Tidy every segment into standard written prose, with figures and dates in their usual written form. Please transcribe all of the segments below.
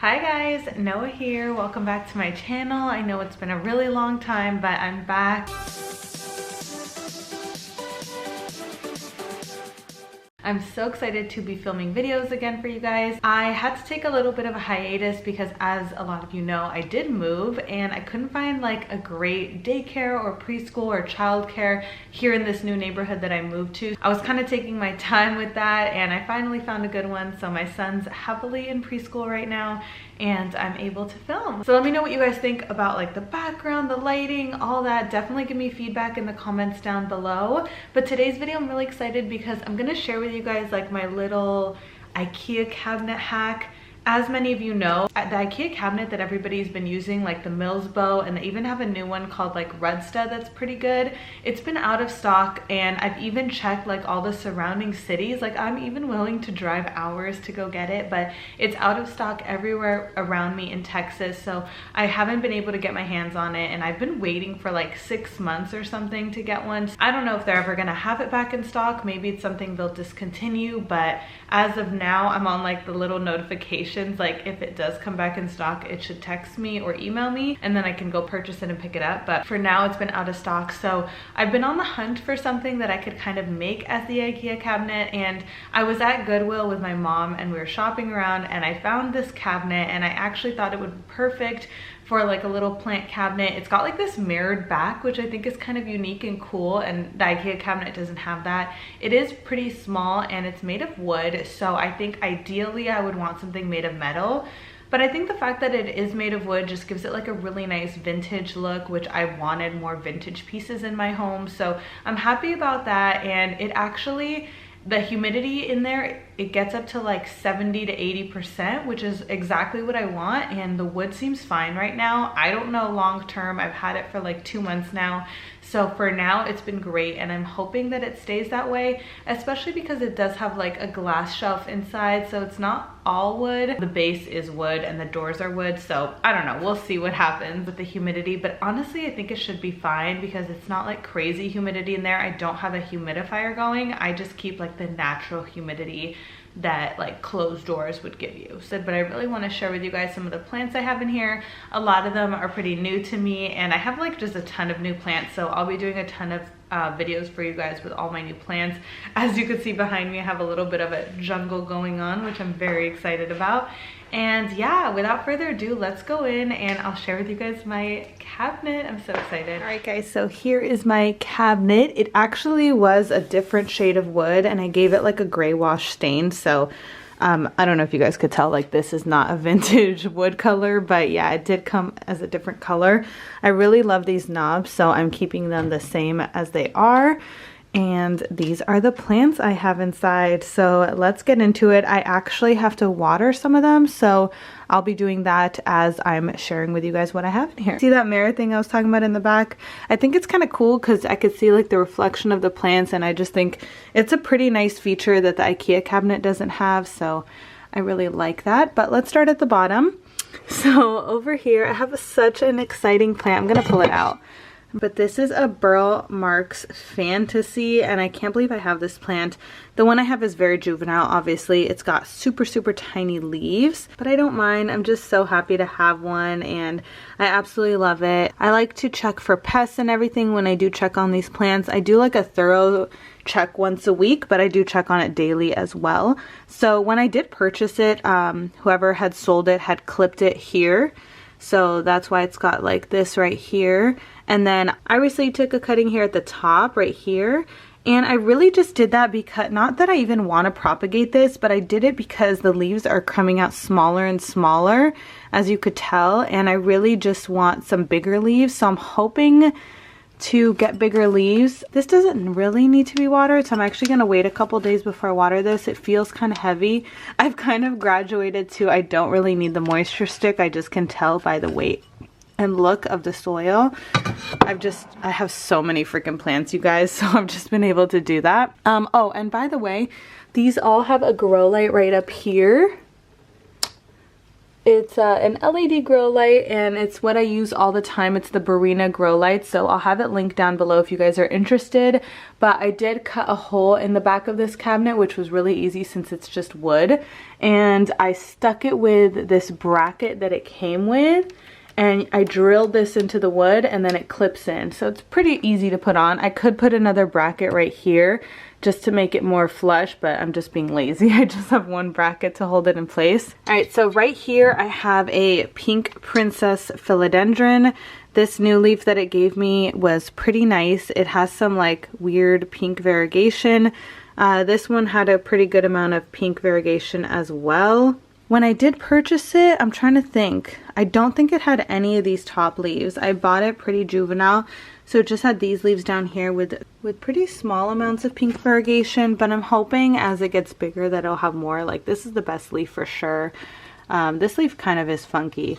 Hi guys, Noah here. Welcome back to my channel. I know it's been a really long time, but I'm back. I'm so excited to be filming videos again for you guys. I had to take a little bit of a hiatus because, as a lot of you know, I did move and I couldn't find like a great daycare or preschool or childcare here in this new neighborhood that I moved to. I was kind of taking my time with that and I finally found a good one. So my son's heavily in preschool right now and I'm able to film. So let me know what you guys think about like the background, the lighting, all that. Definitely give me feedback in the comments down below. But today's video I'm really excited because I'm gonna share with you guys like my little IKEA cabinet hack. As many of you know, the IKEA cabinet that everybody's been using, like the Millsbo, and they even have a new one called like rarest that's pretty good. It's been out of stock and I've even checked like all the surrounding cities. Like I'm even willing to drive hours to go get it, but it's out of stock everywhere around me in Texas. So I haven't been able to get my hands on it and I've been waiting for like 6 months or something to get one. I don't know if they're ever gonna have it back in stock. Maybe it's something they'll discontinue, but as of now, I'm on like the little notifications. Like if it does come back in stock, it should text me or email me and then I can go purchase it and pick it up. But for now, it's been out of stock. So I've been on the hunt for something that I could kind of make as the IKEA cabinet. And I was at Goodwill with my mom and we were shopping around and I found this cabinet and I actually thought it would be perfect for like a little plant cabinet. It's got like this mirrored back, which I think is kind of unique and cool, and the IKEA cabinet doesn't have that. It is pretty small and it's made of wood, so I think ideally I would want something made of metal. But I think the fact that it is made of wood just gives it like a really nice vintage look, which I wanted more vintage pieces in my home. So I'm happy about that. And it actually, the humidity in there, it gets up to like 70 to 80%, which is exactly what I want. And the wood seems fine right now. I don't know long term. I've had it for like 2 months now. So for now, it's been great. And I'm hoping that it stays that way, especially because it does have like a glass shelf inside. So it's not all wood. The base is wood and the doors are wood. So I don't know. We'll see what happens with the humidity. But honestly, I think it should be fine because it's not like crazy humidity in there. I don't have a humidifier going. I just keep like the natural humidity that like closed doors would give you. So, but I really want to share with you guys some of the plants I have in here. A lot of them are pretty new to me and I have like just a ton of new plants. So I'll be doing a ton of videos for you guys with all my new plants. As you can see behind me, I have a little bit of a jungle going on, which I'm very excited about. And yeah, without further ado, let's go in and I'll share with you guys my cabinet. I'm so excited. All right guys, so here is my cabinet. It actually was a different shade of wood and I gave it like a gray wash stain. So I don't know if you guys could tell, like this is not a vintage wood color, but yeah, it did come as a different color. I really love these knobs, so I'm keeping them the same as they are. And these are the plants I have inside. So let's get into it. I actually have to water some of them, so I'll be doing that as I'm sharing with you guys what I have in here. See that mirror thing I was talking about in the back? I think it's kind of cool because I could see like the reflection of the plants, and I just think it's a pretty nice feature that the IKEA cabinet doesn't have. So I really like that. But let's start at the bottom. So over here I have such an exciting plant. I'm gonna pull it out. But this is a Burl Marks Fantasy, and I can't believe I have this plant. The one I have is very juvenile, obviously. It's got super, super tiny leaves, but I don't mind. I'm just so happy to have one, and I absolutely love it. I like to check for pests and everything when I do check on these plants. I do like a thorough check once a week, but I do check on it daily as well. So when I did purchase it, whoever had sold it had clipped it here. So that's why it's got like this right here. And then I recently took a cutting here at the top right here. And I really just did that because, not that I even want to propagate this, but I did it because the leaves are coming out smaller and smaller, as you could tell. And I really just want some bigger leaves. So I'm hoping to get bigger leaves. This doesn't really need to be watered, so I'm actually going to wait a couple days before I water this. It feels kind of heavy. I've kind of graduated to I don't really need the moisture stick. I just can tell by the weight and look of the soil. I have so many freaking plants, you guys, so I've just been able to do that. Oh, and by the way, these all have a grow light right up here. It's an LED grow light, and it's what I use all the time. It's the Barina grow light, so I'll have it linked down below if you guys are interested. But I did cut a hole in the back of this cabinet, which was really easy since it's just wood. And I stuck it with this bracket that it came with. And I drilled this into the wood, and then it clips in. So it's pretty easy to put on. I could put another bracket right here just to make it more flush, but I'm just being lazy. I just have one bracket to hold it in place. All right, so right here I have a pink princess philodendron. This new leaf that it gave me was pretty nice. It has some like weird pink variegation. This one had a pretty good amount of pink variegation as well. When I did purchase it, I'm trying to think. I don't think it had any of these top leaves. I bought it pretty juvenile, so it just had these leaves down here with pretty small amounts of pink variegation, but I'm hoping as it gets bigger that it'll have more. Like, this is the best leaf for sure. This leaf kind of is funky.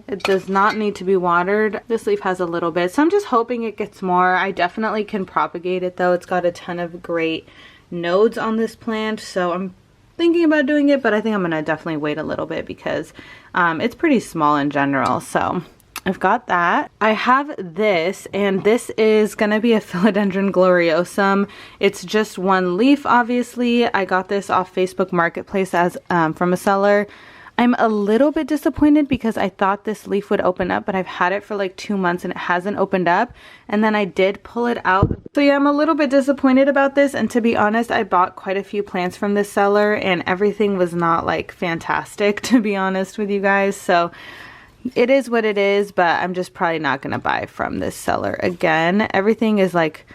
It does not need to be watered. This leaf has a little bit, so I'm just hoping it gets more. I definitely can propagate it though. It's got a ton of great nodes on this plant, so I'm thinking about doing it, but I think I'm gonna definitely wait a little bit because it's pretty small in general. So I've got that. I have this, and this is gonna be a Philodendron gloriosum. It's just one leaf, obviously. I got this off Facebook Marketplace as from a seller. I'm a little bit disappointed because I thought this leaf would open up, but I've had it for like 2 months and it hasn't opened up. And then I did pull it out. So yeah, I'm a little bit disappointed about this. And to be honest, I bought quite a few plants from this seller and everything was not like fantastic, to be honest with you guys. So it is what it is, but I'm just probably not going to buy from this seller again. Everything is like,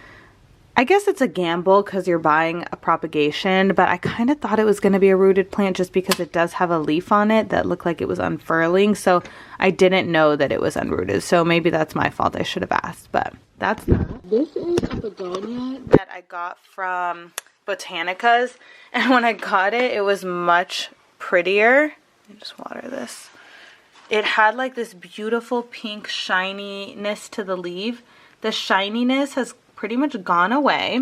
I guess it's a gamble because you're buying a propagation, but I kind of thought it was going to be a rooted plant just because it does have a leaf on it that looked like it was unfurling. So I didn't know that it was unrooted. So maybe that's my fault. I should have asked, but that's that. This is a begonia that I got from Botanicals. And when I got it, it was much prettier. Let me just water this. It had like this beautiful pink shininess to the leaf. The shininess has pretty much gone away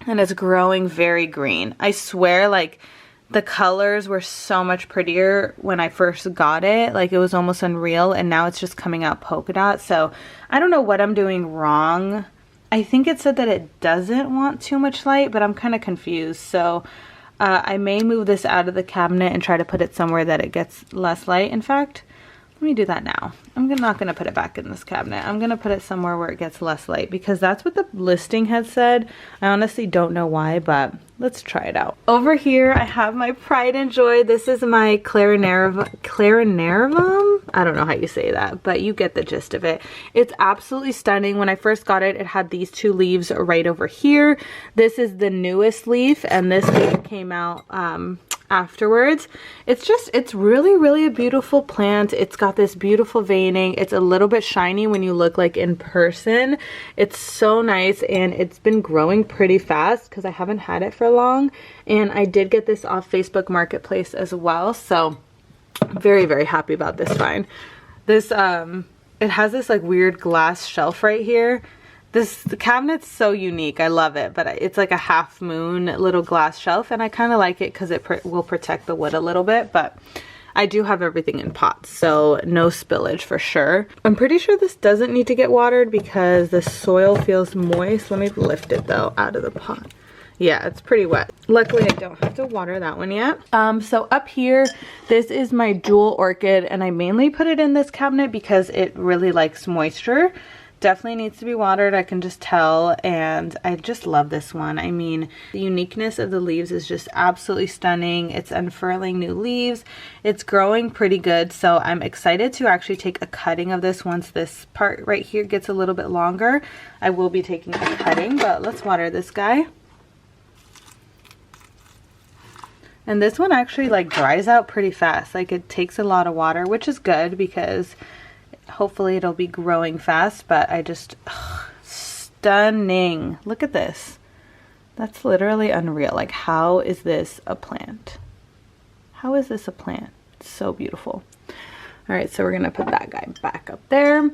and it's growing very green. I swear, like, the colors were so much prettier when I first got it. Like, it was almost unreal, and now it's just coming out polka dot. So I don't know what I'm doing wrong. I think it said that it doesn't want too much light, but I'm kind of confused. So I may move this out of the cabinet and try to put it somewhere that it gets less light. In fact, let me do that now. I'm not going to put it back in this cabinet. I'm going to put it somewhere where it gets less light because that's what the listing had said. I honestly don't know why, but let's try it out. Over here, I have my pride and joy. This is my Clarineum. I don't know how you say that, but you get the gist of it. It's absolutely stunning. When I first got it, it had these two leaves right over here. This is the newest leaf, and this leaf came out afterwards. It's really a beautiful plant. It's got this beautiful veining. It's a little bit shiny when you look like in person. It's so nice, and it's been growing pretty fast because I haven't had it for long, and I did get this off Facebook Marketplace as well. So very happy about this find. This it has this like weird glass shelf right here. The cabinet's so unique. I love it, but it's like a half moon little glass shelf, and I kind of like it because it will protect the wood a little bit, but I do have everything in pots, so no spillage for sure. I'm pretty sure this doesn't need to get watered because the soil feels moist. Let me lift it though out of the pot. Yeah, it's pretty wet. Luckily, I don't have to water that one yet. So up here, this is my jewel orchid, and I mainly put it in this cabinet because it really likes moisture. Definitely needs to be watered, I can just tell, and I just love this one. I mean, the uniqueness of the leaves is just absolutely stunning. It's unfurling new leaves. It's growing pretty good, so I'm excited to actually take a cutting of this once this part right here gets a little bit longer. I will be taking a cutting, but let's water this guy. And this one actually like dries out pretty fast. Like, it takes a lot of water, which is good because hopefully it'll be growing fast, but I just, stunning. Look at this. That's literally unreal. Like, how is this a plant? How is this a plant? It's so beautiful. All right, so we're gonna put that guy back up there.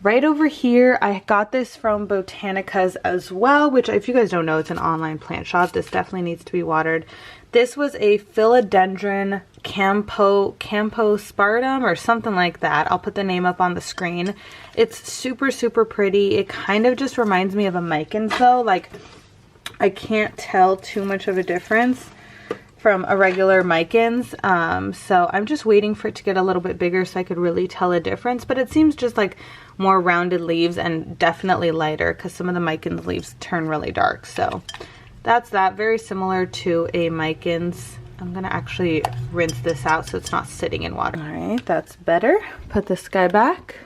Right over here, I got this from Botanicals as well, which if you guys don't know, it's an online plant shop. This definitely needs to be watered. This was a Philodendron Campospartum or something like that. I'll put the name up on the screen. It's super, super pretty. It kind of just reminds me of a Micans though. Like, I can't tell too much of a difference from a regular Micans. So I'm just waiting for it to get a little bit bigger so I could really tell a difference. But it seems just like more rounded leaves and definitely lighter because some of the Micans leaves turn really dark. So that's that. Very similar to a Micans. I'm gonna actually rinse this out so it's not sitting in water. All right, that's better. Put this guy back.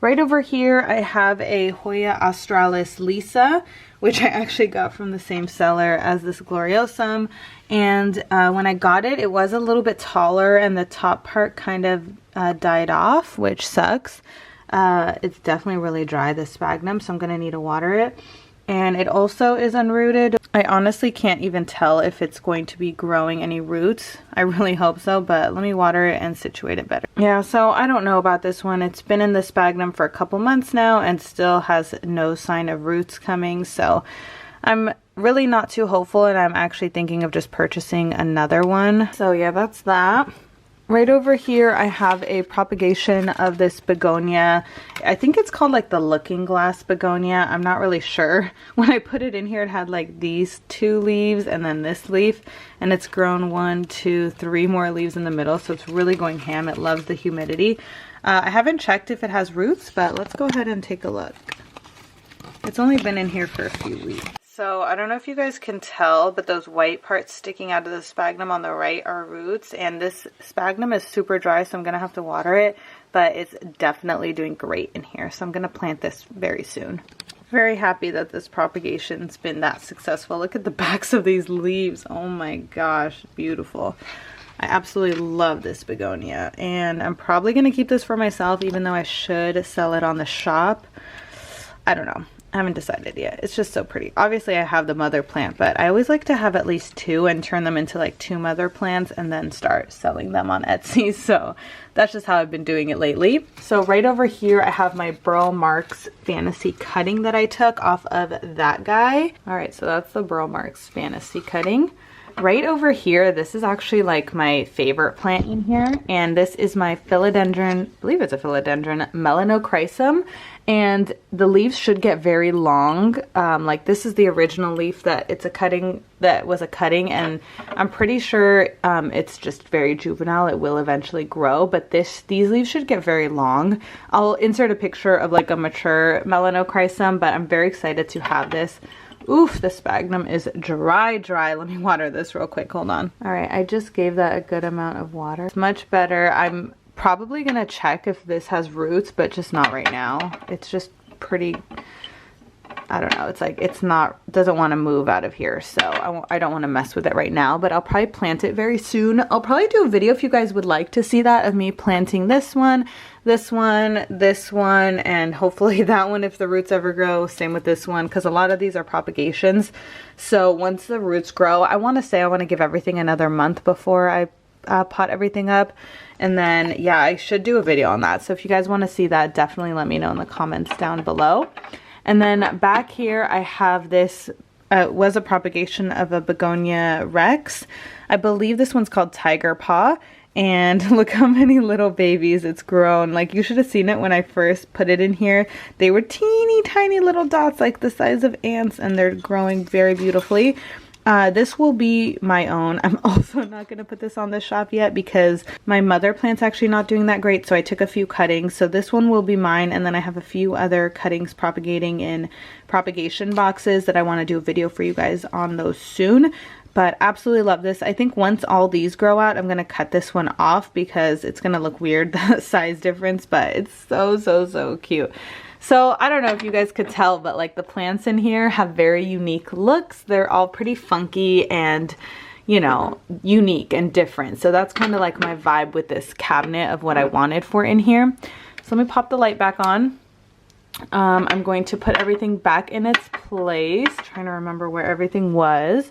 Right over here, I have a Hoya Australis Lisa, which I actually got from the same seller as this Gloriosum. And when I got it, it was a little bit taller and the top part kind of died off, which sucks. It's definitely really dry, this sphagnum, so I'm gonna need to water it. And it also is unrooted. I honestly can't even tell if it's going to be growing any roots. I really hope so, but let me water it and situate it better. Yeah, so I don't know about this one. It's been in the sphagnum for a couple months now and still has no sign of roots coming. So I'm really not too hopeful, and I'm actually thinking of just purchasing another one. So yeah, that's that. Right over here, I have a propagation of this begonia. I think it's called like the looking glass begonia. I'm not really sure. When I put it in here, it had like these 2 leaves and then this leaf, and it's grown 1, 2, 3 more leaves in the middle. So it's really going ham. It loves the humidity. I haven't checked if it has roots, but let's go ahead and take a look. It's only been in here for a few weeks. So I don't know if you guys can tell, but those white parts sticking out of the sphagnum on the right are roots, and this sphagnum is super dry, so I'm gonna have to water it, but it's definitely doing great in here. So I'm gonna plant this very soon. Very happy that this propagation's been that successful. Look at the backs of these leaves. Oh my gosh, beautiful. I absolutely love this begonia, and I'm probably gonna keep this for myself, even though I should sell it on the shop. I don't know. I haven't decided yet. It's just so pretty. Obviously I have the mother plant, but I always like to have at least 2 and turn them into like 2 mother plants and then start selling them on Etsy. So that's just how I've been doing it lately. So right over here, I have my Burl Marks Fantasy cutting that I took off of that guy. All right, so that's the Burl Marks Fantasy cutting. Right over here, this is actually like my favorite plant in here, and this is my Philodendron, I believe it's a Philodendron Melanocrysome, and the leaves should get very long. Like this is the original leaf that it's a cutting, that was a cutting, and I'm pretty sure it's just very juvenile. It will eventually grow, but these leaves should get very long. I'll insert a picture of like a mature Melanocrysome, but I'm very excited to have this. Oof, the sphagnum is dry. Let me water this real quick. Hold on. All right, I just gave that a good amount of water. It's much better. I'm probably gonna check if this has roots, but just not right now. It's just pretty, I don't know. It's like, it's not, doesn't want to move out of here. So I don't want to mess with it right now, but I'll probably plant it very soon. I'll probably do a video if you guys would like to see that, of me planting this one, this one, this one, and hopefully that one if the roots ever grow. Same with this one, because a lot of these are propagations. So once the roots grow, I want to give everything another month before I pot everything up. And then, yeah, I should do a video on that. So if you guys want to see that, definitely let me know in the comments down below. And then back here, I have this, was a propagation of a Begonia Rex. I believe this one's called Tiger Paw. And look how many little babies it's grown. Like, you should have seen it when I first put it in here. They were teeny tiny little dots, like the size of ants, and they're growing very beautifully. This will be my own. I'm also not going to put this on the shop yet because my mother plant's actually not doing that great, so I took a few cuttings. So this one will be mine, and then I have a few other cuttings propagating in propagation boxes that I want to do a video for you guys on those soon. But absolutely love this. I think once all these grow out, I'm going to cut this one off because it's going to look weird, the size difference, but it's so cute. So I don't know if you guys could tell, but like the plants in here have very unique looks. They're all pretty funky and, you know, unique and different. So that's kind of like my vibe with this cabinet of what I wanted for in here. So let me pop the light back on. I'm going to put everything back in its place. Trying to remember where everything was.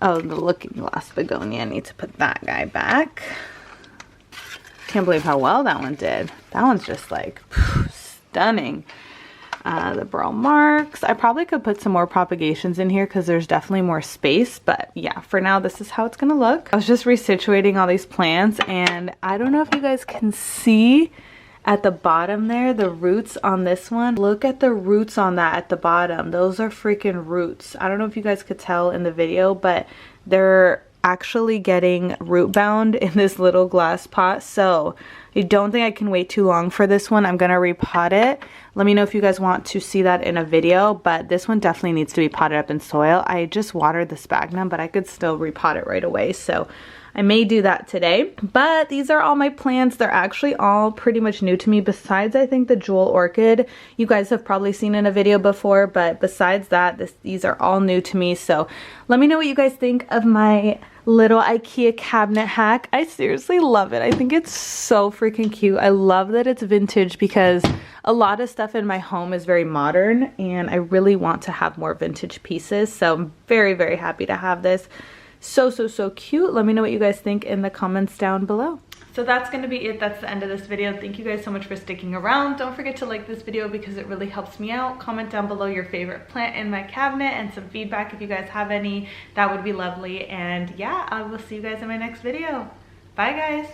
Oh, the looking glass begonia. I need to put that guy back. Can't believe how well that one did. That one's just like stunning. The burl marks. I probably could put some more propagations in here because there's definitely more space, but yeah, for now this is how it's gonna look. I was just resituating all these plants, and I don't know if you guys can see at the bottom there, the roots on this one. Look at the roots on that at the bottom. Those are freaking roots. I don't know if you guys could tell in the video, but they're actually getting root bound in this little glass pot. So I don't think I can wait too long for this one. I'm gonna repot it. Let me know if you guys want to see that in a video, but this one definitely needs to be potted up in soil. I just watered the sphagnum, but I could still repot it right away. So I may do that today. But these are all my plants. They're actually all pretty much new to me, besides I think the jewel orchid you guys have probably seen in a video before, but besides that, these are all new to me. So let me know what you guys think of my little IKEA cabinet hack. I seriously love it. I think it's so freaking cute. I love that it's vintage because a lot of stuff in my home is very modern and I really want to have more vintage pieces. So I'm very, very happy to have this. So cute. Let me know what you guys think in the comments down below. So that's going to be it. That's the end of this video. Thank you guys so much for sticking around. Don't forget to like this video because it really helps me out. Comment down below your favorite plant in my cabinet and some feedback if you guys have any. That would be lovely. And yeah, I will see you guys in my next video. Bye guys.